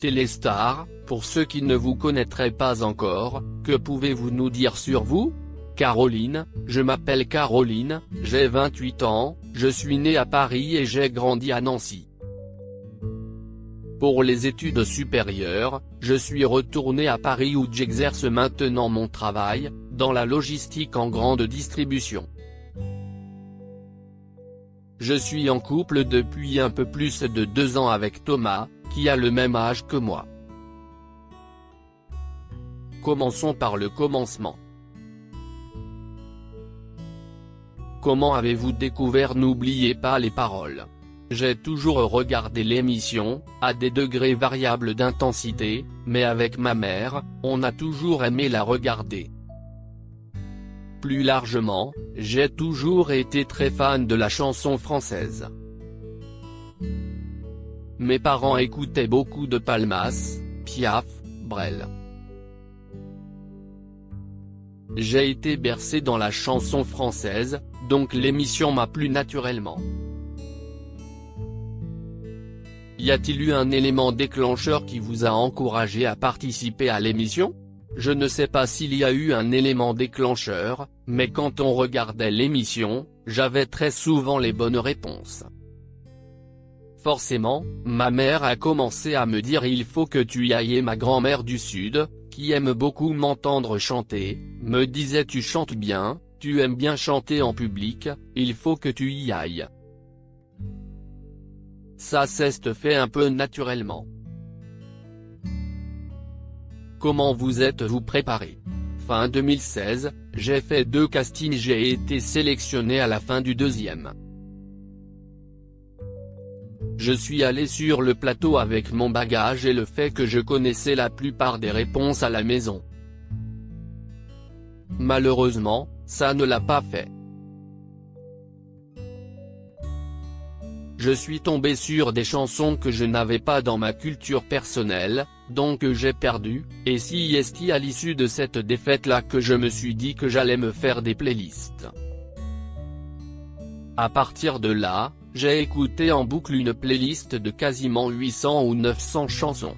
Téléstar, pour ceux qui ne vous connaîtraient pas encore, que pouvez-vous nous dire sur vous? Caroline: je m'appelle Caroline, j'ai 28 ans, je suis née à Paris et j'ai grandi à Nancy. Pour les études supérieures, je suis retourné à Paris où j'exerce maintenant mon travail, dans la logistique en grande distribution. Je suis en couple depuis un peu plus de 2 ans avec Thomas, qui a le même âge que moi. Commençons par le commencement. Comment avez-vous découvert N'oubliez pas les paroles? J'ai toujours regardé l'émission, à des degrés variables d'intensité, mais avec ma mère, on a toujours aimé la regarder. Plus largement, j'ai toujours été très fan de la chanson française. Mes parents écoutaient beaucoup de Palmas, Piaf, Brel. J'ai été bercé dans la chanson française, donc l'émission m'a plu naturellement. Y a-t-il eu un élément déclencheur qui vous a encouragé à participer à l'émission? Je ne sais pas s'il y a eu un élément déclencheur, mais quand on regardait l'émission, j'avais très souvent les bonnes réponses. Forcément, ma mère a commencé à me dire il faut que tu y ailles et ma grand-mère du Sud, qui aime beaucoup m'entendre chanter, me disait tu chantes bien, tu aimes bien chanter en public, il faut que tu y ailles. Ça s'est fait un peu naturellement. Comment vous êtes-vous préparé? Fin 2016, j'ai fait 2 castings, j'ai été sélectionné à la fin du 2e. Je suis allé sur le plateau avec mon bagage et le fait que je connaissais la plupart des réponses à la maison. Malheureusement, ça ne l'a pas fait. Je suis tombé sur des chansons que je n'avais pas dans ma culture personnelle, donc j'ai perdu, et c'est à l'issue de cette défaite-là que je me suis dit que j'allais me faire des playlists. À partir de là, j'ai écouté en boucle une playlist de quasiment 800 ou 900 chansons.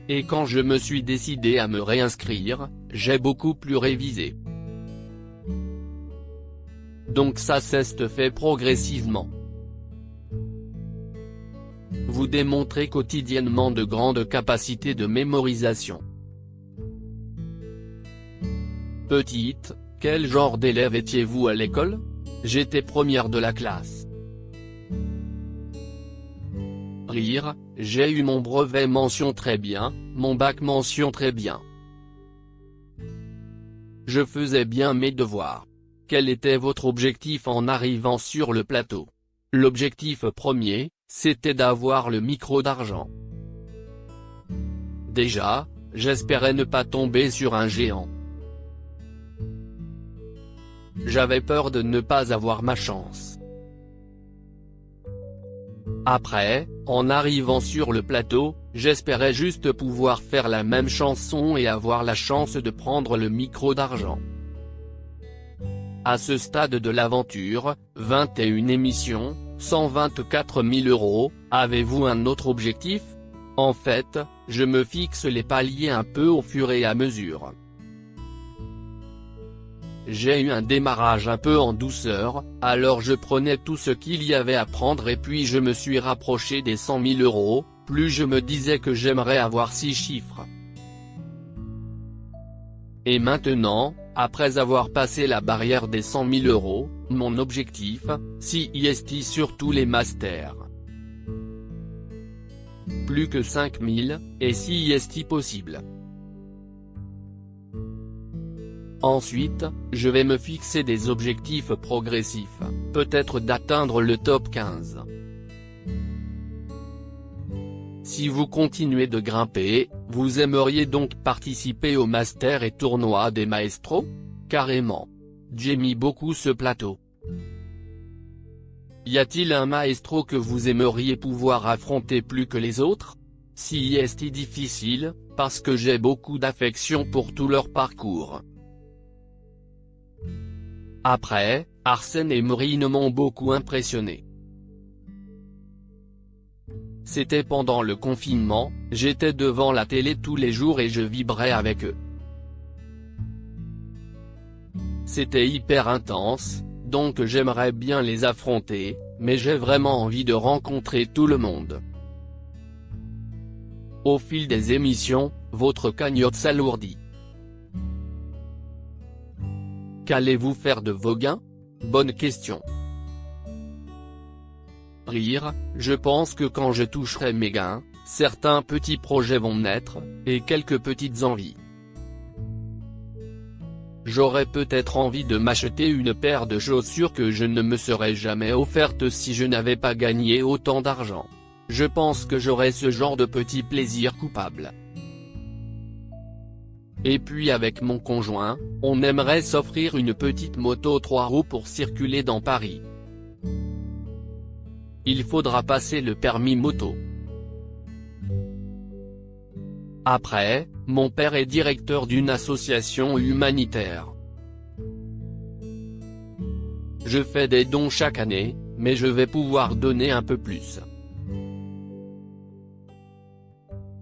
Et quand je me suis décidé à me réinscrire, j'ai beaucoup plus révisé. Donc ça s'est fait progressivement. Vous démontrez quotidiennement de grandes capacités de mémorisation. Petite, quel genre d'élève étiez-vous à l'école? J'étais première de la classe. Rire, j'ai eu mon brevet mention très bien, mon bac mention très bien. Je faisais bien mes devoirs. Quel était votre objectif en arrivant sur le plateau? L'objectif premier, c'était d'avoir le micro d'argent. Déjà, j'espérais ne pas tomber sur un géant. J'avais peur de ne pas avoir ma chance. Après, en arrivant sur le plateau, j'espérais juste pouvoir faire la même chanson et avoir la chance de prendre le micro d'argent. À ce stade de l'aventure, 21 émissions, 124 000 €, avez-vous un autre objectif? En fait, je me fixe les paliers un peu au fur et à mesure. J'ai eu un démarrage un peu en douceur, alors je prenais tout ce qu'il y avait à prendre et puis je me suis rapproché des 100 000 €, plus je me disais que j'aimerais avoir 6 chiffres. Et maintenant, après avoir passé la barrière des 100 000 €, mon objectif, c'est sur tous les masters. Plus que 5 000, et c'est possible. Ensuite, je vais me fixer des objectifs progressifs, peut-être d'atteindre le top 15. Si vous continuez de grimper, vous aimeriez donc participer au Master et tournoi des maestros? Carrément. J'aime beaucoup ce plateau. Y a-t-il un maestro que vous aimeriez pouvoir affronter plus que les autres? Si est difficile, parce que j'ai beaucoup d'affection pour tout leur parcours. Après, Arsène et Maureen m'ont beaucoup impressionné. C'était pendant le confinement, j'étais devant la télé tous les jours et je vibrais avec eux. C'était hyper intense, donc j'aimerais bien les affronter, mais j'ai vraiment envie de rencontrer tout le monde. Au fil des émissions, votre cagnotte s'alourdit. Qu'allez-vous faire de vos gains? Bonne question. Rire, je pense que quand je toucherai mes gains, certains petits projets vont naître, et quelques petites envies. J'aurais peut-être envie de m'acheter une paire de chaussures que je ne me serais jamais offerte si je n'avais pas gagné autant d'argent. Je pense que j'aurais ce genre de petit plaisir coupable. Et puis avec mon conjoint, on aimerait s'offrir une petite moto 3 roues pour circuler dans Paris. Il faudra passer le permis moto. Après, mon père est directeur d'une association humanitaire. Je fais des dons chaque année, mais je vais pouvoir donner un peu plus.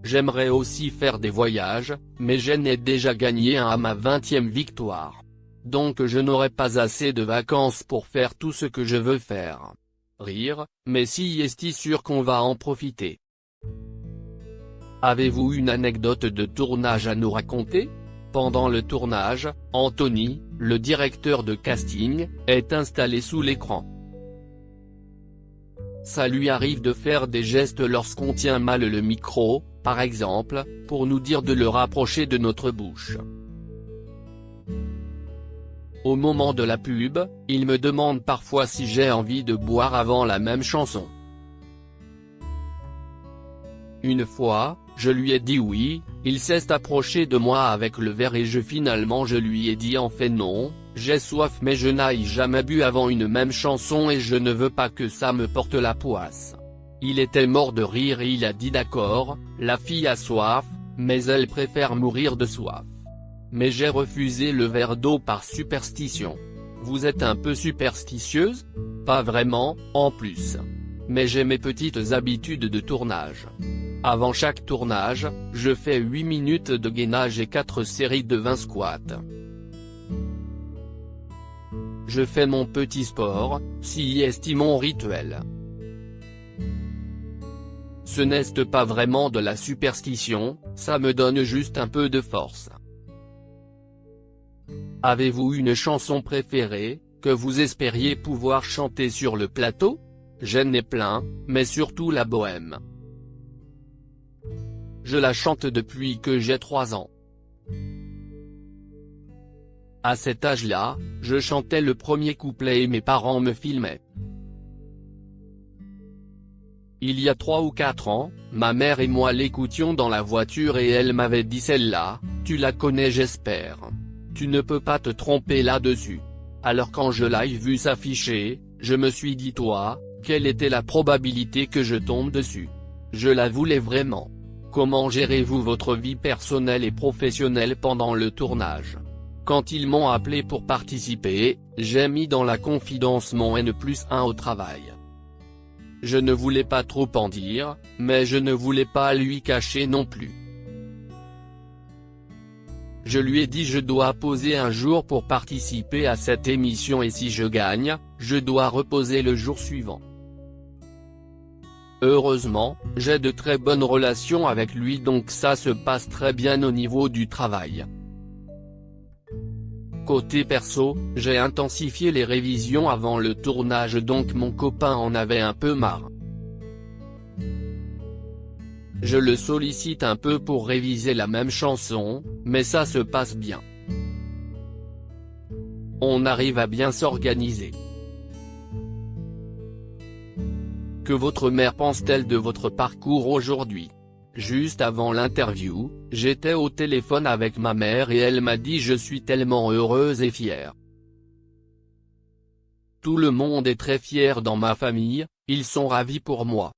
J'aimerais aussi faire des voyages, mais j'en ai déjà gagné un à ma 20e victoire. Donc je n'aurai pas assez de vacances pour faire tout ce que je veux faire. Rire, mais si est sûr qu'on va en profiter. Avez-vous une anecdote de tournage à nous raconter? Pendant le tournage, Anthony, le directeur de casting, est installé sous l'écran. Ça lui arrive de faire des gestes lorsqu'on tient mal le micro, par exemple, pour nous dire de le rapprocher de notre bouche. Au moment de la pub, il me demande parfois si j'ai envie de boire avant la même chanson. Une fois, je lui ai dit oui, il s'est approché de moi avec le verre et finalement je lui ai dit en fait non, j'ai soif mais je n'ai jamais bu avant une même chanson et je ne veux pas que ça me porte la poisse. Il était mort de rire et il a dit d'accord, la fille a soif, mais elle préfère mourir de soif. Mais j'ai refusé le verre d'eau par superstition. Vous êtes un peu superstitieuse? Pas vraiment, en plus. Mais j'ai mes petites habitudes de tournage. Avant chaque tournage, je fais 8 minutes de gainage et 4 séries de 20 squats. Je fais mon petit sport, si est mon rituel. Ce n'est pas vraiment de la superstition, ça me donne juste un peu de force. Avez-vous une chanson préférée, que vous espériez pouvoir chanter sur le plateau? J'en ai plein, mais surtout la bohème. Je la chante depuis que j'ai 3 ans. À cet âge-là, je chantais le premier couplet et mes parents me filmaient. Il y a 3 ou 4 ans, ma mère et moi l'écoutions dans la voiture et elle m'avait dit celle-là, tu la connais j'espère. Tu ne peux pas te tromper là-dessus. Alors quand je l'ai vue s'afficher, je me suis dit toi, quelle était la probabilité que je tombe dessus? Je la voulais vraiment. Comment gérez-vous votre vie personnelle et professionnelle pendant le tournage? Quand ils m'ont appelé pour participer, j'ai mis dans la confidence mon N+1 au travail. Je ne voulais pas trop en dire, mais je ne voulais pas lui cacher non plus. Je lui ai dit je dois poser un jour pour participer à cette émission et si je gagne, je dois reposer le jour suivant. Heureusement, j'ai de très bonnes relations avec lui donc ça se passe très bien au niveau du travail. Côté perso, j'ai intensifié les révisions avant le tournage donc mon copain en avait un peu marre. Je le sollicite un peu pour réviser la même chanson, mais ça se passe bien. On arrive à bien s'organiser. Que votre mère pense-t-elle de votre parcours aujourd'hui? Juste avant l'interview, j'étais au téléphone avec ma mère et elle m'a dit je suis tellement heureuse et fière. Tout le monde est très fier dans ma famille, ils sont ravis pour moi.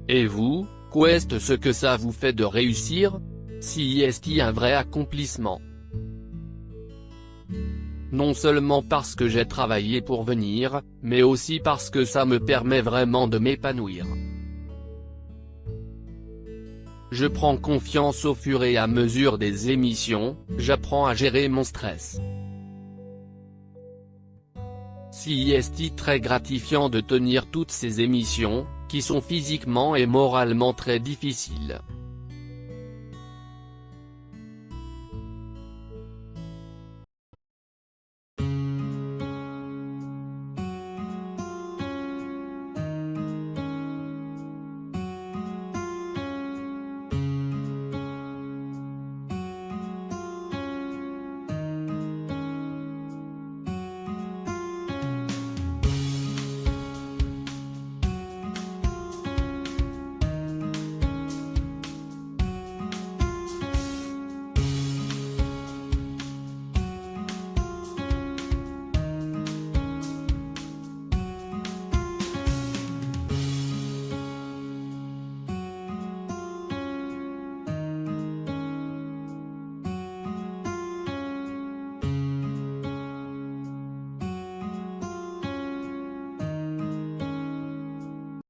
Et vous, qu'est-ce ce que ça vous fait de réussir? Si est un vrai accomplissement. non seulement parce que j'ai travaillé pour venir, mais aussi parce que ça me permet vraiment de m'épanouir. Je prends confiance au fur et à mesure des émissions, j'apprends à gérer mon stress. Si est très gratifiant de tenir toutes ces émissions, qui sont physiquement et moralement très difficiles.